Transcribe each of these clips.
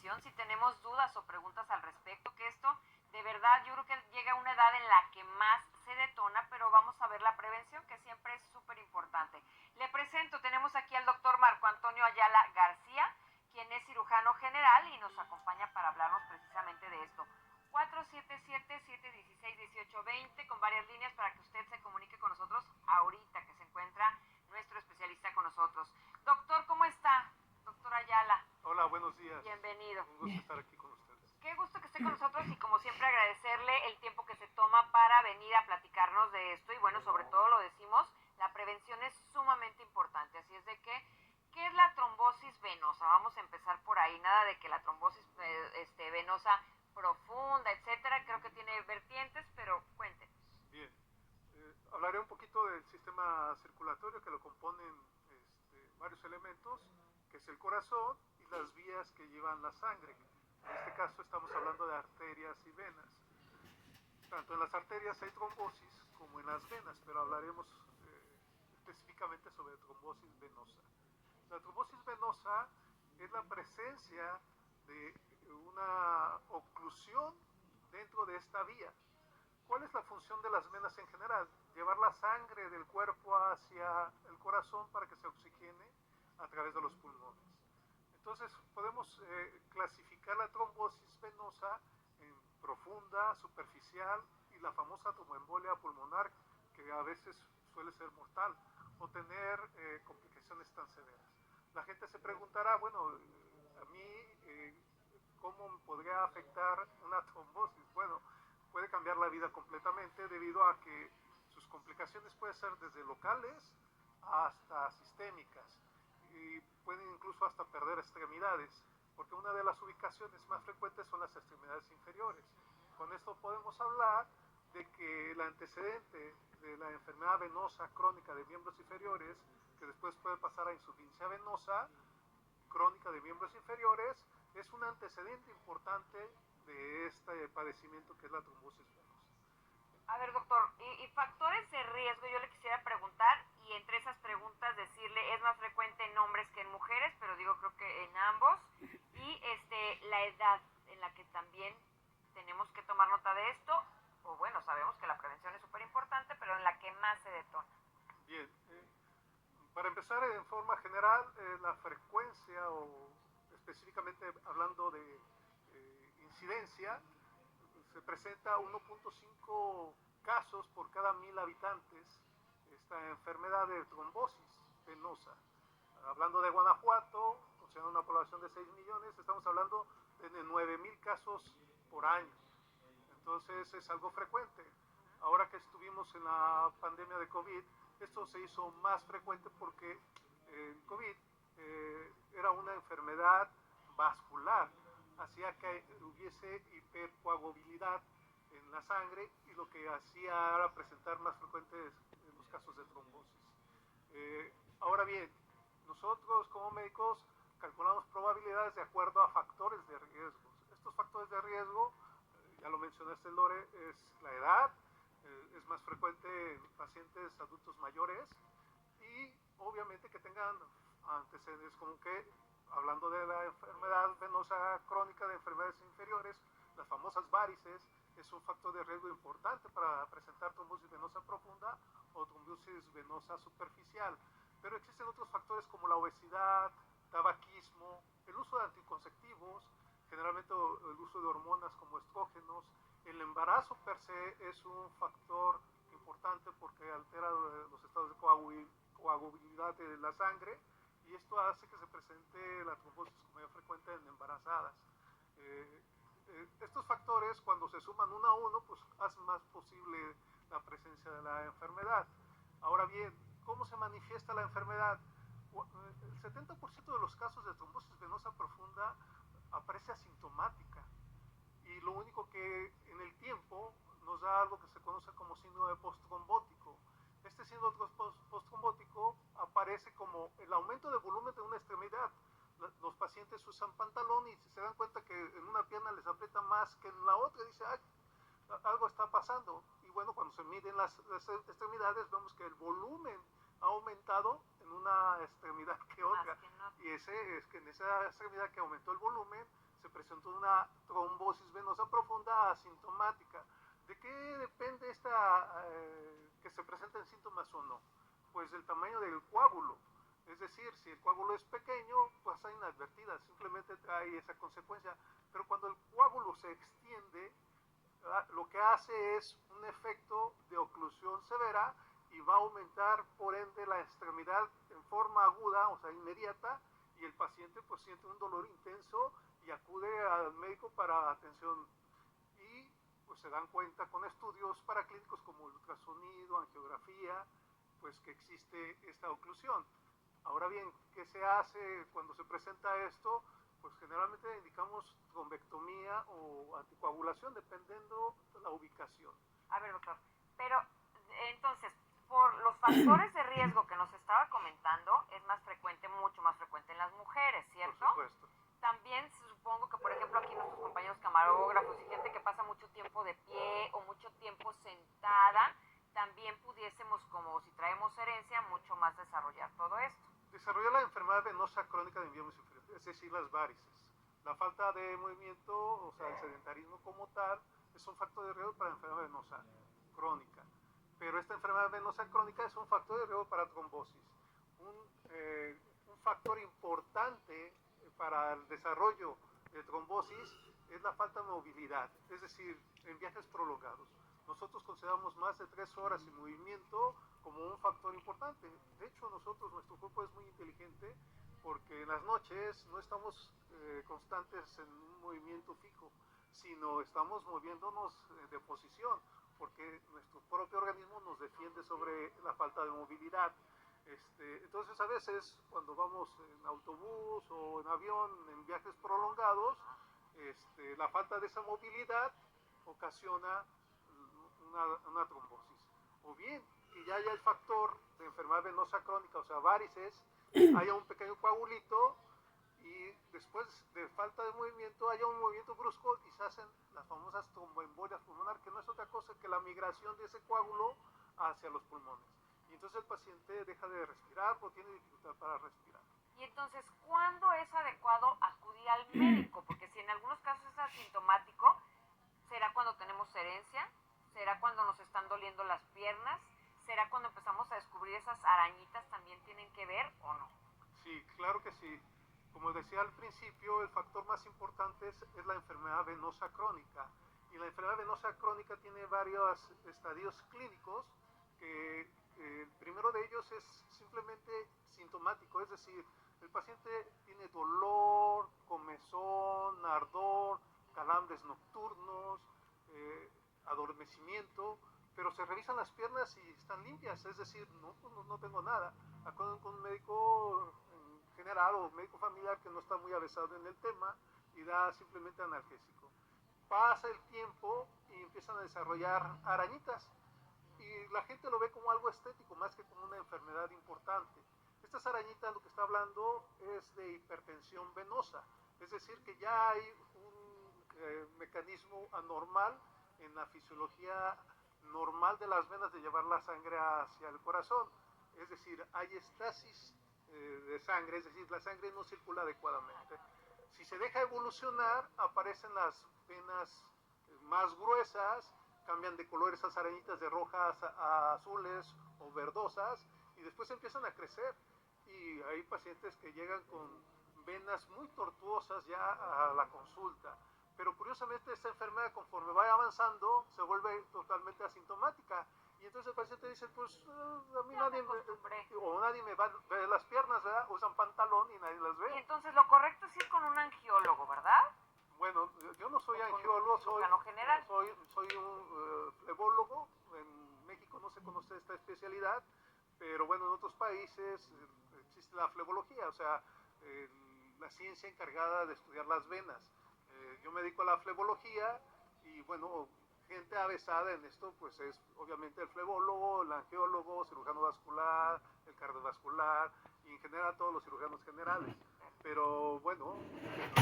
prevención. Si tenemos dudas o preguntas al respecto, que esto de verdad yo creo que llega a una edad en la que más se detona, pero vamos a ver la prevención, que siempre es súper importante. Le presento, tenemos aquí al doctor Marco Antonio Ayala García, quien es cirujano general y nos acompaña para hablarnos precisamente de esto. 477-716-1820 con varias líneas para que usted se comunique con nosotros ahorita que se encuentra nuestro especialista con nosotros. Doctor, ¿cómo está? Doctor Ayala. Hola, buenos días. Bienvenido. Un gusto estar aquí con ustedes. Qué gusto que esté con nosotros y como siempre agradecerle el tiempo que se toma para venir a platicarnos de esto y bueno, sobre todo lo decimos, la prevención es sumamente importante, así es de que, ¿qué es la trombosis venosa? Vamos a empezar por ahí, nada de que la trombosis venosa profunda, etcétera, creo que tiene vertientes, pero cuéntenos. Bien, hablaré un poquito del sistema circulatorio que lo componen varios elementos, que es el corazón y las vías que llevan la sangre. En este caso estamos hablando de arterias y venas. Tanto en las arterias hay trombosis como en las venas, pero hablaremos específicamente sobre trombosis venosa. La trombosis venosa es la presencia de una oclusión dentro de esta vía. ¿Cuál es la función de las venas en general? Llevar la sangre del cuerpo hacia el corazón para que se oxigene a través de los pulmones. Entonces podemos clasificar la trombosis venosa en profunda, superficial y la famosa tromboembolia pulmonar, que a veces suele ser mortal o tener complicaciones tan severas. La gente se preguntará, bueno, a mí, ¿cómo me podría afectar una trombosis? Bueno, puede cambiar la vida completamente debido a que sus complicaciones pueden ser desde locales hasta sistémicas y pueden incluso hasta perder extremidades, porque una de las ubicaciones más frecuentes son las extremidades inferiores. Con esto podemos hablar de que el antecedente de la enfermedad venosa crónica de miembros inferiores, que después puede pasar a insuficiencia venosa crónica de miembros inferiores, es un antecedente importante de este padecimiento que es la trombosis venosa. A ver, doctor, y factores de riesgo, yo le quisiera preguntar, y entre esas preguntas decirle, es más frecuente en hombres que en mujeres, pero digo, creo que en ambos, y la edad en la que también tenemos que tomar nota de esto, o bueno, sabemos que la prevención es súper importante, pero en la que más se detona. Bien, para empezar en forma general, la frecuencia o específicamente hablando de incidencia, se presenta 1.5 casos por cada 1000 habitantes esta enfermedad de trombosis venosa. Hablando de Guanajuato, o sea, una población de 6 millones, estamos hablando de 9,000 casos por año. Entonces es algo frecuente. Ahora que estuvimos en la pandemia de COVID, esto se hizo más frecuente porque el COVID era una enfermedad vascular, hacía que hubiese hipercoagulabilidad en la sangre y lo que hacía era presentar más frecuentes los casos de trombosis. Ahora bien, nosotros como médicos calculamos probabilidades de acuerdo a factores de riesgo. Estos factores de riesgo, ya lo mencionaste Lore, es la edad, es más frecuente en pacientes adultos mayores y obviamente que tengan antecedentes como que, hablando de la enfermedad venosa crónica de enfermedades inferiores, las famosas varices, es un factor de riesgo importante para presentar trombosis venosa profunda o trombosis venosa superficial. Pero existen otros factores como la obesidad, tabaquismo, el uso de anticonceptivos, generalmente el uso de hormonas como estrógenos. El embarazo per se es un factor importante porque altera los estados de coagulabilidad de la sangre y esto hace que se presente la trombosis como mayor frecuente en embarazadas. Estos factores, cuando se suman uno a uno, pues hacen más posible la presencia de la enfermedad. Ahora bien, ¿cómo se manifiesta la enfermedad? El 70% de los casos de trombosis venosa profunda aparece asintomática y lo único que en el tiempo nos da algo que se conoce como síndrome posttrombótico. Este síndrome posttrombótico aparece como el aumento de volumen de una extremidad. Los pacientes usan pantalón y si se dan cuenta que en una pierna les aprieta más que en la otra, dice, ay, algo está pasando. Y bueno, cuando se miden las extremidades vemos que el volumen ha aumentado en una extremidad que otra. Y ese es que en esa extremidad que aumentó el volumen se presentó una trombosis venosa profunda asintomática. ¿De qué depende que se presenten síntomas o no? Pues del tamaño del coágulo. Es decir, si el coágulo es pequeño, pasa inadvertida, simplemente trae esa consecuencia. Pero cuando el coágulo se extiende, lo que hace es un efecto de oclusión severa y va a aumentar por ende la extremidad en forma aguda, o sea, inmediata, y el paciente pues siente un dolor intenso y acude al médico para atención. Y pues se dan cuenta con estudios paraclínicos como el ultrasonido, angiografía, pues que existe esta oclusión. Ahora bien, ¿qué se hace cuando se presenta esto? Pues generalmente indicamos trombectomía o anticoagulación, dependiendo de la ubicación. A ver, doctor, pero entonces, por los factores de riesgo que nos estaba comentando, es más frecuente, mucho más frecuente en las mujeres, ¿cierto? Por supuesto. También supongo que, por ejemplo, aquí nuestros compañeros camarógrafos y gente que pasa mucho tiempo de pie o mucho tiempo sentada, también pudiésemos, como si traemos herencia, mucho más desarrollar todo esto. Desarrolla la enfermedad venosa crónica de miembros inferiores, es decir, las varices. La falta de movimiento, o sea, el sedentarismo como tal, es un factor de riesgo para la enfermedad venosa crónica. Pero esta enfermedad venosa crónica es un factor de riesgo para trombosis. Un factor importante para el desarrollo de trombosis es la falta de movilidad, es decir, en viajes prolongados. Nosotros consideramos más de 3 horas sin movimiento como un factor importante. De hecho, nuestro cuerpo es muy inteligente porque en las noches no estamos constantes en un movimiento fijo, sino estamos moviéndonos de posición, porque nuestro propio organismo nos defiende sobre la falta de movilidad. Entonces, a veces, cuando vamos en autobús o en avión, en viajes prolongados, la falta de esa movilidad ocasiona una trombosis. O bien, que ya haya el factor de enfermedad venosa crónica, o sea, varices, haya un pequeño coagulito y después de falta de movimiento haya un movimiento brusco y se hacen las famosas tromboembolias pulmonares, que no es otra cosa que la migración de ese coágulo hacia los pulmones. Y entonces el paciente deja de respirar o tiene dificultad para respirar. Y entonces, ¿cuándo es adecuado acudir al médico? Porque si en algunos casos es asintomático, ¿será cuando tenemos herencia? ¿Será cuando nos están doliendo las piernas? ¿Será cuando empezamos a descubrir esas arañitas también tienen que ver o no? Sí, claro que sí. Como decía al principio, el factor más importante es la enfermedad venosa crónica. Y la enfermedad venosa crónica tiene varios estadios clínicos, que el primero de ellos es simplemente sintomático, es decir, el paciente tiene dolor, comezón, ardor, calambres nocturnos, adormecimiento, pero se revisan las piernas y están limpias, es decir, no tengo nada. Acuden con un médico general o médico familiar que no está muy avesado en el tema y da simplemente analgésico. Pasa el tiempo y empiezan a desarrollar arañitas y la gente lo ve como algo estético más que como una enfermedad importante. Estas arañitas, lo que está hablando es de hipertensión venosa, es decir, que ya hay un mecanismo anormal en la fisiología normal de las venas de llevar la sangre hacia el corazón, es decir, hay estasis de sangre, es decir, la sangre no circula adecuadamente. Si se deja evolucionar, aparecen las venas más gruesas, cambian de color esas arañitas de rojas a azules o verdosas y después empiezan a crecer y hay pacientes que llegan con venas muy tortuosas ya a la consulta. Pero curiosamente esta enfermedad conforme va avanzando se vuelve totalmente asintomática y entonces el paciente dice, pues a mí nadie me va a ver las piernas, ¿verdad? Usan pantalón y nadie las ve. Y entonces lo correcto es ir con un angiólogo, ¿verdad? Bueno, yo no soy angiólogo, soy un flebólogo. En México no se conoce esta especialidad, pero bueno, en otros países existe la flebología, o sea, la ciencia encargada de estudiar las venas. Yo me dedico a la flebología y bueno, gente avesada en esto pues es obviamente el flebólogo, el angiólogo, cirujano vascular, el cardiovascular y en general todos los cirujanos generales. Pero bueno,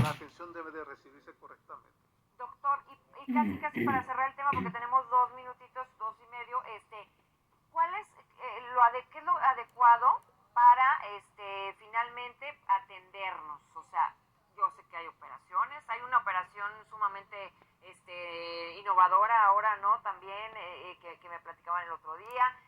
la atención debe de recibirse correctamente. Doctor, y casi para cerrar el tema, porque tenemos 2 minutitos, 2 y medio, ¿cuál es qué es lo adecuado para finalmente atendernos? O sea, yo sé que hay operaciones, hay una ahora, ¿no? También, que me platicaban el otro día.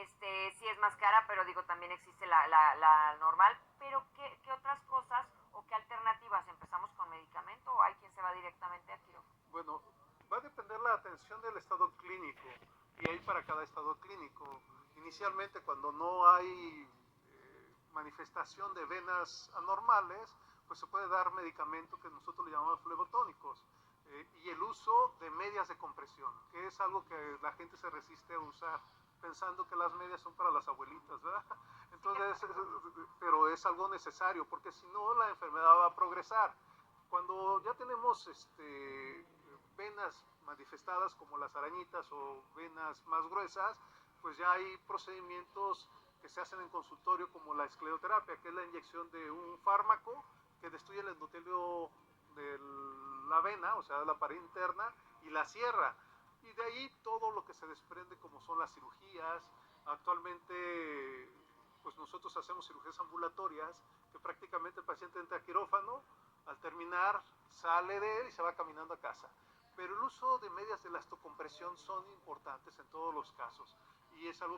Sí es más cara, pero digo, también existe la normal. Pero ¿qué otras cosas o qué alternativas? ¿Empezamos con medicamento o hay quien se va directamente a quirófano? Bueno, va a depender la atención del estado clínico y hay para cada estado clínico. Inicialmente, cuando no hay manifestación de venas anormales, pues se puede dar medicamento que nosotros le llamamos flebotónicos y el uso de medias de compresión, que es algo que la gente se resiste a usar, pensando que las medias son para las abuelitas, ¿verdad? Entonces, pero es algo necesario, porque si no la enfermedad va a progresar. Cuando ya tenemos venas manifestadas como las arañitas o venas más gruesas, pues ya hay procedimientos que se hacen en consultorio como la escleroterapia, que es la inyección de un fármaco que destruye el endotelio de la vena, o sea, la pared interna, y la cierra. Y de ahí todo lo que se desprende como son las cirugías. Actualmente, pues nosotros hacemos cirugías ambulatorias, que prácticamente el paciente entra a quirófano, al terminar sale de él y se va caminando a casa. Pero el uso de medias de elastocompresión son importantes en todos los casos y es algo